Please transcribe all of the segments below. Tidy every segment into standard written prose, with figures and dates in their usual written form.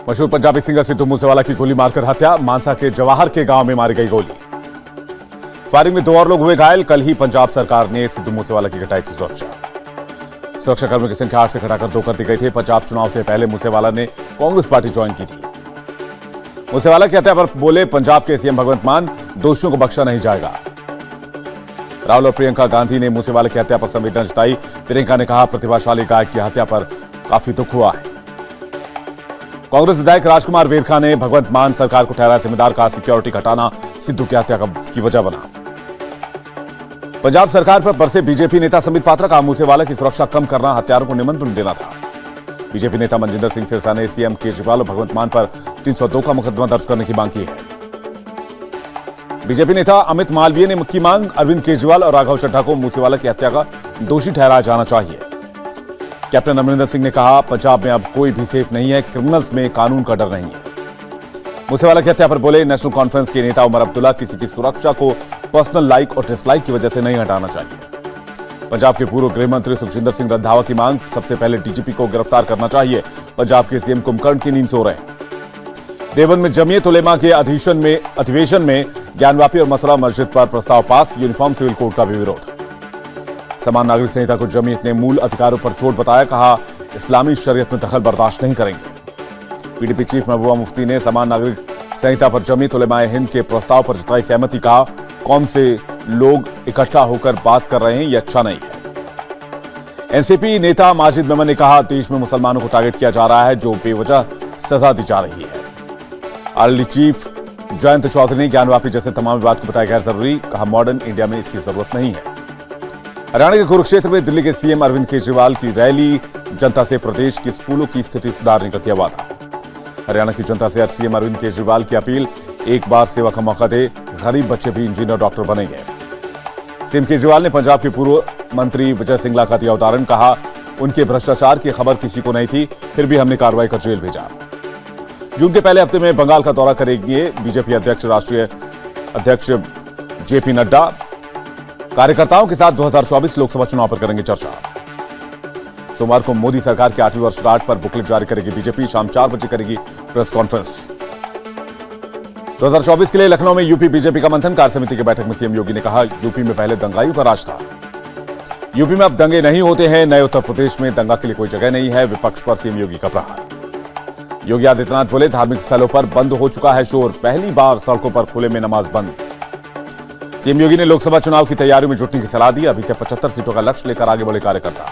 मशहूर पंजाबी सिंगर सिद्धू मूसेवाला की गोली मारकर हत्या। मानसा के जवाहर के गांव में मारी गई गोली। फायरिंग में 2 और लोग हुए घायल। कल ही पंजाब सरकार ने सिद्धू मूसेवाला की घटाई थी सुरक्षाकर्मियों की संख्या 8 से घटाकर 2 कर दी गई थी। पंजाब चुनाव से पहले मूसेवाला ने कांग्रेस पार्टी ज्वाइन की थी। मूसेवाला की हत्या पर बोले पंजाब के सीएम भगवंत मान, दोषियों को बख्शा नहीं जाएगा। राहुल और प्रियंका गांधी ने मूसेवाला की हत्या पर संवेदना जताई। प्रियंका ने कहा, प्रतिभाशाली गायक की हत्या पर काफी दुख हुआ है। कांग्रेस विधायक राजकुमार वेरखा ने भगवंत मान सरकार को ठहराया जिम्मेदार, कहा सिक्योरिटी घटाना सिद्धू की हत्या की वजह बना। पंजाब सरकार पर बरसे बीजेपी नेता संबित पात्रा, कहा मूसेवाला की सुरक्षा कम करना हत्यारों को निमंत्रण देना था। बीजेपी नेता मनजिंदर सिंह सिरसा ने सीएम केजरीवाल और भगवंत मान पर 302 का मुकदमा दर्ज करने की मांग की है। बीजेपी नेता अमित मालवीय ने की मांग, अरविंद केजरीवाल और राघव चड्ढा को मूसेवाला की हत्या का दोषी ठहराया जाना चाहिए। कैप्टन अमरिंदर सिंह ने कहा, पंजाब में अब कोई भी सेफ नहीं है, क्रिमिनल्स में कानून का डर नहीं है। मूसेवाला की हत्या पर बोले नेशनल कॉन्फ्रेंस के नेता उमर अब्दुल्ला, किसी की सुरक्षा को पर्सनल लाइक और डिसलाइक की वजह से नहीं हटाना चाहिए। पंजाब के पूर्व गृह मंत्री सुखजिंदर सिंह रंधावा की मांग, सबसे पहले डीजीपी को गिरफ्तार करना चाहिए। पंजाब के सीएम कुंभकर्ण की नींद सो रहे हैं। देवबंद में जमीयत उलेमा के अधिवेशन में ज्ञानवापी और मसला मस्जिद पर प्रस्ताव पास। यूनिफॉर्म सिविल कोड का भी विरोध। समान नागरिक संहिता को जमीयत ने मूल अधिकारों पर चोट बताया, कहा इस्लामी शरीयत में दखल बर्दाश्त नहीं करेंगे। पीडीपी चीफ महबूबा मुफ्ती ने समान नागरिक संहिता पर जमीयत उलेमा हिंद के प्रस्ताव पर जताई सहमति, कहा कौम से लोग इकट्ठा होकर बात कर रहे हैं, यह अच्छा नहीं है। एनसीपी नेता माजिद मेमन ने कहा, देश में मुसलमानों को टारगेट किया जा रहा है, जो बेवजह सजा दी जा रही है। आरएलडी चीफ जयंत चौधरी ने ज्ञानवापी जैसे तमाम विवाद को बताया गैर जरूरी, कहा मॉडर्न इंडिया में इसकी जरूरत नहीं है। हरियाणा के कुरुक्षेत्र में दिल्ली के सीएम अरविंद केजरीवाल की रैली, जनता से प्रदेश के स्कूलों की स्थिति सुधारने का किया वादा। हरियाणा की जनता से सीएम अरविंद केजरीवाल की अपील, एक बार सेवा का मौका दे, गरीब बच्चे भी इंजीनियर डॉक्टर बनेंगे। सीएम केजरीवाल ने पंजाब के पूर्व मंत्री विजय सिंगला का दिया उदाहरण, कहा उनके भ्रष्टाचार की खबर किसी को नहीं थी, फिर भी हमने कार्रवाई कर जेल भेजा। जून के पहले हफ्ते में बंगाल का दौरा करेंगे बीजेपी अध्यक्ष राष्ट्रीय अध्यक्ष जेपी नड्डा। कार्यकर्ताओं के साथ 2024 लोकसभा चुनाव पर करेंगे चर्चा। सोमवार को मोदी सरकार की 8वीं वर्षगांठ पर बुकलेट जारी करेगी बीजेपी। शाम 4 बजे करेगी प्रेस कॉन्फ्रेंस। 2024 के लिए लखनऊ में यूपी बीजेपी का मंथन। कार्य समिति की बैठक में सीएम योगी ने कहा, यूपी में पहले दंगाइयों का राज था, यूपी में अब दंगे नहीं होते हैं। नए उत्तर प्रदेश में दंगा के लिए कोई जगह नहीं है। विपक्ष पर सीएम योगी का प्रहार। योगी आदित्यनाथ बोले, धार्मिक स्थलों पर बंद हो चुका है शोर, पहली बार सड़कों पर खुले में नमाज बंद। सीएम योगी ने लोकसभा चुनाव की तैयारियों में जुटने की सलाह दी। अभी से 75 सीटों का लक्ष्य लेकर आगे बढ़े कार्यकर्ता।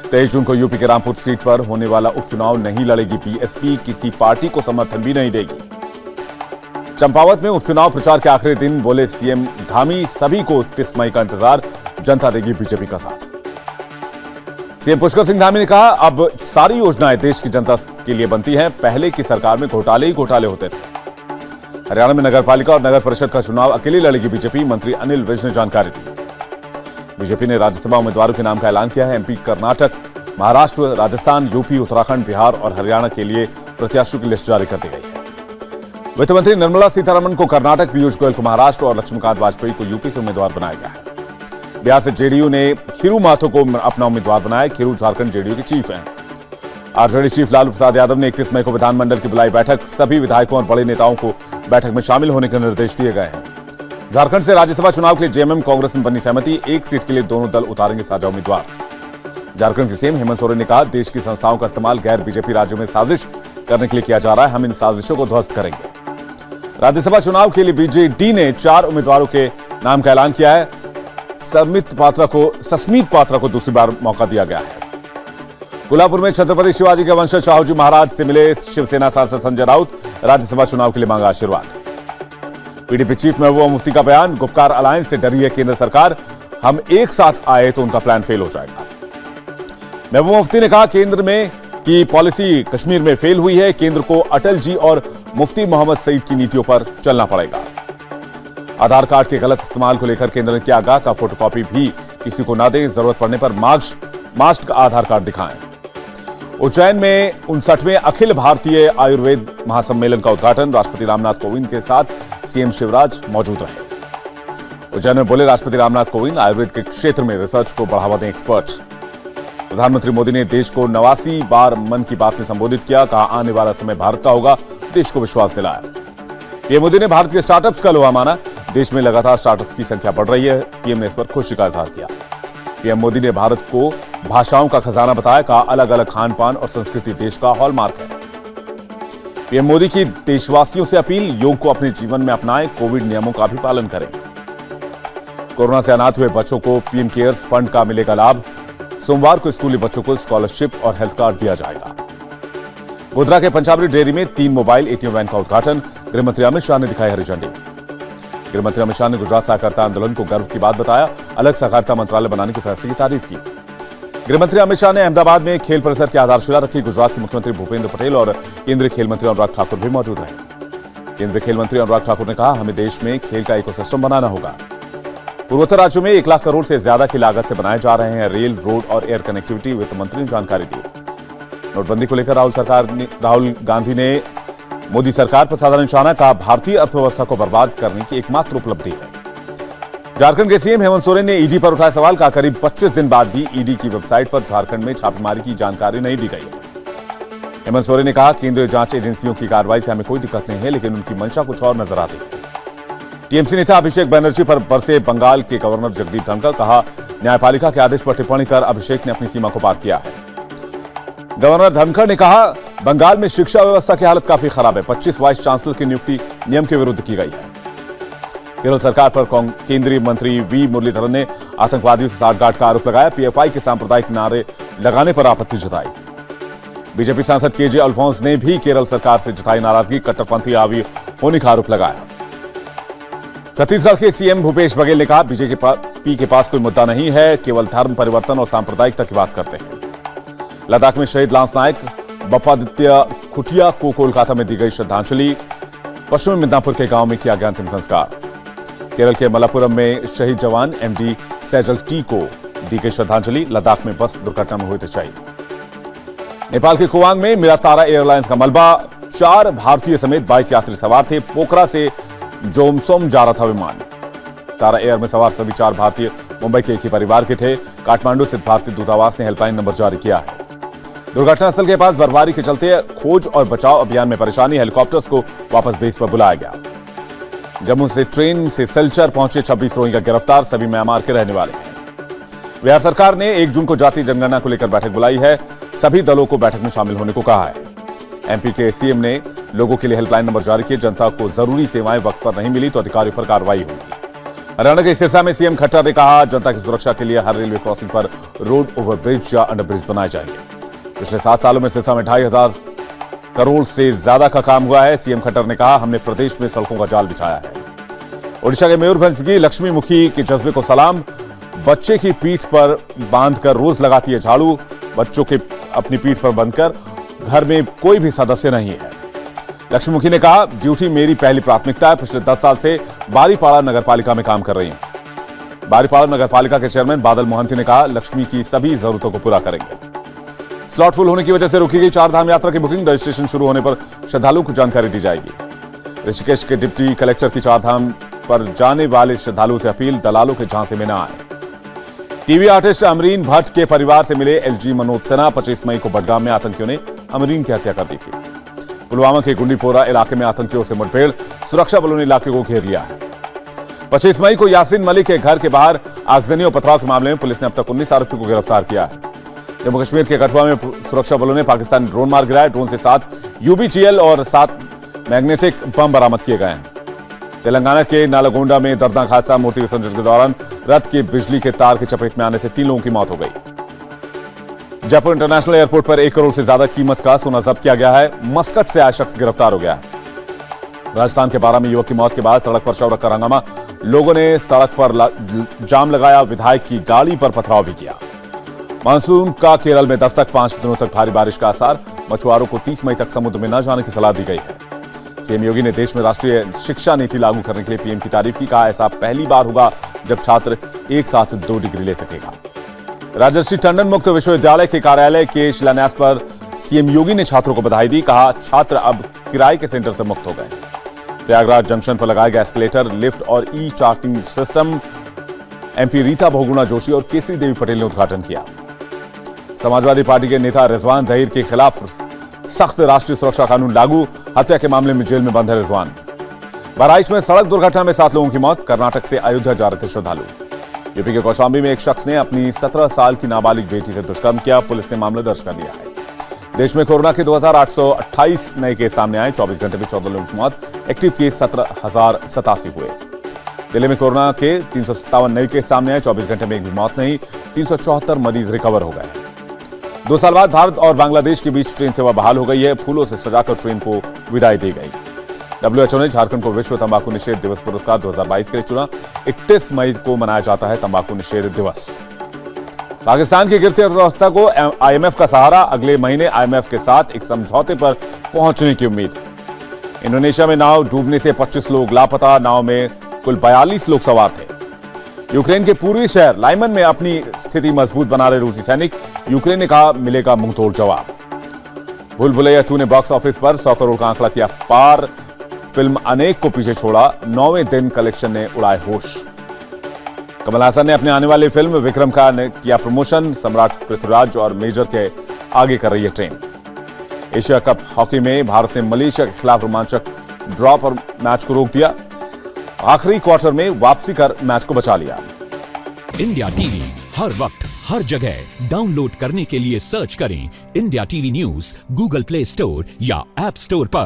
23 जून को यूपी के रामपुर सीट पर होने वाला उपचुनाव नहीं लड़ेगी बीएसपी, किसी पार्टी को समर्थन भी नहीं देगी। चंपावत में उपचुनाव प्रचार के आखिरी दिन बोले सीएम धामी, सभी को 30 मई का इंतजार, जनता देगी बीजेपी का साथ। सीएम पुष्कर सिंह धामी ने कहा, अब सारी योजनाएं देश की जनता के लिए बनती हैं, पहले की सरकार में घोटाले ही घोटाले होते थे। हरियाणा में नगरपालिका और नगर परिषद का चुनाव अकेले लड़ेगी बीजेपी, मंत्री अनिल विज ने जानकारी दी। बीजेपी ने राज्यसभा उम्मीदवारों के नाम का ऐलान किया है। एमपी, कर्नाटक, महाराष्ट्र, राजस्थान, यूपी, उत्तराखंड, बिहार और हरियाणा के लिए प्रत्याशियों की लिस्ट जारी कर दी गई है। वित्त मंत्री निर्मला सीतारमण को कर्नाटक, पीयूष गोयल को महाराष्ट्र और लक्ष्मीकांत वाजपेयी को यूपी से उम्मीदवार बनाया गया है। बिहार से जेडीयू ने खीरू माथुर को अपना उम्मीदवार बनाया। खीरू झारखंड जेडीयू के चीफ हैं। आरजेडी चीफ लालू प्रसाद यादव ने 31 मई को विधानमंडल की बुलाई बैठक। सभी विधायकों और बड़े नेताओं को बैठक में शामिल होने के निर्देश दिए गए हैं। झारखंड से राज्यसभा चुनाव के लिए जेएमएम कांग्रेस में बनी सहमति, एक सीट के लिए दोनों दल उतारेंगे साझा उम्मीदवार। झारखंड के सीएम हेमंत सोरेन ने कहा, देश की संस्थाओं का इस्तेमाल गैर बीजेपी राज्यों में साजिश करने के लिए किया जा रहा है, हम इन साजिशों को ध्वस्त करेंगे। राज्यसभा चुनाव के लिए बीजेडी ने 4 उम्मीदवारों के नाम का ऐलान किया है। सस्मित पात्रा को दूसरी बार मौका दिया गया है। कोल्हापुर में छत्रपति शिवाजी के वंशज शाहू जी महाराज से मिले शिवसेना सांसद संजय राउत, राज्यसभा चुनाव के लिए मांगा आशीर्वाद। पीडीपी चीफ महबूबा मुफ्ती का बयान, गुपकार अलायंस से डरी है केंद्र सरकार, हम एक साथ आए तो उनका प्लान फेल हो जाएगा। महबूबा मुफ्ती ने कहा, केंद्र में की पॉलिसी कश्मीर में फेल हुई है, केंद्र को अटल जी और मुफ्ती मोहम्मद सईद की नीतियों पर चलना पड़ेगा। आधार कार्ड के गलत इस्तेमाल को लेकर केंद्र ने किया आगाह, का फोटोकॉपी भी किसी को ना दें, जरूरत पड़ने पर मास्क आधार कार्ड दिखाएं। उज्जैन में 59वें अखिल भारतीय आयुर्वेद महासम्मेलन का उद्घाटन, राष्ट्रपति रामनाथ कोविंद के साथ सीएम शिवराज मौजूद रहे। उज्जैन में बोले राष्ट्रपति रामनाथ कोविंद, आयुर्वेद के क्षेत्र में रिसर्च को बढ़ावा दें एक्सपर्ट। प्रधानमंत्री मोदी ने देश को 89 बार मन की बात में संबोधित किया, कहा आने वाला समय भारत का होगा, देश को विश्वास दिलाया। पीएम मोदी ने भारत के स्टार्टअप्स का लोहा माना, देश में लगातार स्टार्टअप्स की संख्या बढ़ रही है। पीएम ने इस पर खुशी का इजहार किया। पीएम मोदी ने भारत को भाषाओं का खजाना बताया, कहा अलग अलग खान पान और संस्कृति देश का हॉलमार्क है। पीएम मोदी की देशवासियों से अपील, योग को अपने जीवन में अपनाएं, कोविड नियमों का भी पालन करें। कोरोना से अनाथ हुए बच्चों को पीएम केयर्स फंड का मिलेगा लाभ। सोमवार को स्कूली बच्चों को स्कॉलरशिप और हेल्थ कार्ड दिया जाएगा। गोधरा के पंचावरी डेयरी में 3 मोबाइल एटीएम वैन का उद्घाटन, गृहमंत्री अमित शाह ने दिखाई हरी झंडी। गृहमंत्री अमित शाह ने गुजरात सहकारिता आंदोलन को गर्व की बात बताया, अलग सहकारिता मंत्रालय बनाने के फैसले की तारीफ की। गृहमंत्री अमित शाह ने अहमदाबाद में खेल परिसर की आधारशिला रखी। गुजरात के मुख्यमंत्री भूपेंद्र पटेल और केंद्रीय खेल मंत्री अनुराग ठाकुर भी मौजूद रहे। केंद्रीय खेल मंत्री अनुराग ठाकुर ने कहा, हमें देश में खेल का इकोसिस्टम बनाना होगा। पूर्वोत्तर राज्यों में 1 लाख करोड़ से ज्यादा की लागत से बनाए जा रहे हैं रेल, रोड और एयर कनेक्टिविटी, वित्त मंत्री ने जानकारी दी। नोटबंदी को लेकर राहुल गांधी ने मोदी सरकार पर साधा निशाना, कहा भारतीय अर्थव्यवस्था को बर्बाद करने की एकमात्र उपलब्धि है। झारखंड के सीएम हेमंत सोरेन ने ईडी पर उठाया सवाल, कहा करीब 25 दिन बाद भी ईडी की वेबसाइट पर झारखंड में छापेमारी की जानकारी नहीं दी गई है। हेमंत सोरेन ने कहा, केंद्रीय जांच एजेंसियों की कार्रवाई से हमें कोई दिक्कत नहीं है, लेकिन उनकी मंशा कुछ और नजर आती है। टीएमसी नेता अभिषेक बनर्जी पर बरसे बंगाल के गवर्नर जगदीप धनखड़, कहा न्यायपालिका के आदेश पर टिप्पणी कर अभिषेक ने अपनी सीमा को पार किया है। गवर्नर धनखड़ ने कहा, बंगाल में शिक्षा व्यवस्था की हालत काफी खराब है। 25 वाइस चांसलर की नियुक्ति नियम के विरुद्ध की गई है। केरल सरकार पर केंद्रीय मंत्री वी मुरलीधरन ने आतंकवादियों से साठगांठ का आरोप लगाया। पीएफआई के सांप्रदायिक नारे लगाने पर आपत्ति जताई। बीजेपी सांसद केजे अल्फोंस ने भी केरल सरकार से जताई नाराजगी, कट्टरपंथी हावी होने का आरोप लगाया। छत्तीसगढ़ के सीएम भूपेश बघेल ने कहा, बीजेपी के पास कोई मुद्दा नहीं है, केवल धर्म परिवर्तन और सांप्रदायिकता की बात करते हैं। लद्दाख में शहीद लांस नायक बप्पादित्य खुटिया को कोलकाता में दी गई श्रद्धांजलि। पश्चिमी मिदनापुर के गांव में किया गया अंतिम संस्कार। केरल के मलप्पुरम में शहीद जवान एमडी सैजल टी को दी गई श्रद्धांजलि। लद्दाख में बस दुर्घटना में हुए थे शहीद। नेपाल के कुवांग में मिला तारा एयरलाइंस का मलबा, 4 भारतीय समेत 22 यात्री सवार थे। पोखरा से जोमसोम जा रहा था विमान। तारा एयर में सवार सभी 4 भारतीय मुंबई के एक ही परिवार के थे। काठमांडू स्थित भारतीय दूतावास ने हेल्पलाइन नंबर जारी किया है। दुर्घटनास्थल के पास बर्फबारी के चलते खोज और बचाव अभियान में परेशानी, हेलीकॉप्टर्स को वापस बेस पर बुलाया गया। जम्मू से ट्रेन से सिलचर पहुंचे 26 रोहिंग्या गिरफ्तार, सभी म्यांमार के रहने वाले हैं। बिहार सरकार ने 1 जून को जातीय जनगणना को लेकर बैठक बुलाई है। सभी दलों को बैठक में शामिल होने को कहा है। एमपी के सीएम ने लोगों के लिए हेल्पलाइन नंबर जारी किए। जनता को जरूरी सेवाएं वक्त पर नहीं मिली तो अधिकारियों पर कार्रवाई होगी। हरियाणा के सिरसा में सीएम खट्टर ने कहा, जनता की सुरक्षा के लिए हर रेलवे क्रॉसिंग पर रोड ओवरब्रिज या अंडरब्रिज बनाए जाएंगे। पिछले 7 सालों में सिरसा में 2,500 करोड़ से ज्यादा का काम हुआ है। सीएम खट्टर ने कहा, हमने प्रदेश में सड़कों का जाल बिछाया है। ओडिशा के मयूरभंज की लक्ष्मी मुखी के जज्बे को सलाम, बच्चे की पीठ पर बांधकर रोज लगाती है झाड़ू। बच्चों के अपनी पीठ पर बांधकर घर में कोई भी सदस्य नहीं है। लक्ष्मी मुखी ने कहा, ड्यूटी मेरी पहली प्राथमिकता है। पिछले 10 साल से बारीपाड़ा नगरपालिका में काम कर रही हूं। बारीपाड़ा नगरपालिका के चेयरमैन बादल मोहंती ने कहा, लक्ष्मी की सभी जरूरतों को पूरा करेंगे। स्लॉट फुल होने की वजह से रोकी गई 4 धाम यात्रा की बुकिंग, रजिस्ट्रेशन शुरू होने पर श्रद्धालुओं को जानकारी दी जाएगी। ऋषिकेश के डिप्टी कलेक्टर की 4 धाम पर जाने वाले श्रद्धालुओं से अपील, दलालों के झांसे में न आए। टीवी आर्टिस्ट अमरीन भट्ट के परिवार से मिले एलजी मनोज सिन्हा। 25 मई को बडगाम में आतंकियों ने अमरीन की हत्या कर दी थी। पुलवामा के गुंडीपोरा इलाके में आतंकियों से मुठभेड़, सुरक्षा बलों ने इलाके को घेर लिया है। 25 मई को यासीन मलिक के घर के बाहर आगजनी और पथराव के मामले में पुलिस ने अब तक 19 आरोपियों को गिरफ्तार किया है। जम्मू कश्मीर के कठुआ में सुरक्षा बलों ने पाकिस्तानी ड्रोन मार गिराया। ड्रोन से 7 यूबीजीएल और 7 मैग्नेटिक बम बरामद किए गए हैं। तेलंगाना के नालगोंडा में दर्दनाक हादसा, मूर्ति विसर्जन के दौरान रथ के बिजली के तार की चपेट में आने से 3 लोगों की मौत हो गई। जयपुर इंटरनेशनल एयरपोर्ट पर 1 करोड़ से ज्यादा कीमत का सोना जब्त किया गया है। मस्कट से आया शख्स गिरफ्तार हो गया है। राजस्थान के 12 में युवक की मौत के बाद सड़क पर शव रखकर हंगामा, लोगों ने सड़क पर जाम लगाया, विधायक की गाड़ी पर पथराव भी किया। मानसून का केरल में दस्तक, 5 दिनों तक भारी बारिश का आसार। मछुआरों को 30 मई तक समुद्र में न जाने की सलाह दी गई है। सीएम योगी ने देश में राष्ट्रीय शिक्षा नीति लागू करने के लिए पीएम की तारीफ की, कहा ऐसा पहली बार होगा जब छात्र एक साथ 2 डिग्री ले सकेगा। राजर्षि टंडन मुक्त विश्वविद्यालय के कार्यालय के शिलान्यास पर सीएम योगी ने छात्रों को बधाई दी, कहा छात्र अब किराए के सेंटर से मुक्त हो गए। प्रयागराज जंक्शन पर लगाया गया एस्केलेटर, लिफ्ट और e charting system MP Rita Bahuguna Joshi और केसरी देवी पटेल ने उद्घाटन किया। समाजवादी पार्टी के नेता रिजवान जहीर के खिलाफ सख्त राष्ट्रीय सुरक्षा कानून लागू, हत्या के मामले में जेल में बंद है रिजवान। बहराइच में सड़क दुर्घटना में 7 लोगों की मौत, कर्नाटक से अयोध्या जा रहे थे श्रद्धालु। यूपी के कौशाम्बी में एक शख्स ने अपनी 17 साल की नाबालिग बेटी से दुष्कर्म किया, पुलिस ने मामला दर्ज कर लिया है। देश में कोरोना के 2828 नए केस सामने आए, 24 घंटे में 14 लोगों की मौत, एक्टिव केस 17,087 हुए। दिल्ली में कोरोना के 357 नए केस सामने आए, 24 घंटे में एक भी मौत नहीं, 374 मरीज रिकवर हो गए। 2 साल बाद भारत और बांग्लादेश के बीच ट्रेन सेवा बहाल हो गई है, फूलों से सजाकर ट्रेन को विदाई दी गई। WHO ने झारखंड को विश्व तंबाकू निषेध दिवस पुरस्कार 2022 के लिए चुना। 31 मई को मनाया जाता है तंबाकू निषेध दिवस। पाकिस्तान की गिरती अर्थव्यवस्था को IMF का सहारा, अगले महीने IMF के साथ एक समझौते पर पहुंचने की उम्मीद। इंडोनेशिया में नाव डूबने से 25 लोग लापता, नाव में कुल 42 लोग सवार थे। यूक्रेन के पूर्वी शहर लाइमन में अपनी स्थिति मजबूत बना रहे रूसी सैनिक, यूक्रेन ने कहा मिलेगा मुंहतोड़ जवाब। भूल भुलैया 2 ने बॉक्स ऑफिस पर 100 करोड़ का आंकड़ा किया पार, फिल्म अनेक को पीछे छोड़ा, 9वें दिन कलेक्शन ने उड़ाए होश। कमल हासन ने अपने आने वाली फिल्म विक्रम का किया प्रमोशन, सम्राट पृथ्वीराज और मेजर के आगे कर रही है ट्रेन। एशिया कप हॉकी में भारत ने मलेशिया के खिलाफ रोमांचक ड्रॉ पर मैच को रोक दिया, आखिरी क्वार्टर में वापसी कर मैच को बचा लिया। इंडिया टीवी हर वक्त हर जगह डाउनलोड करने के लिए सर्च करें India TV news Google play store या ऐप स्टोर पर।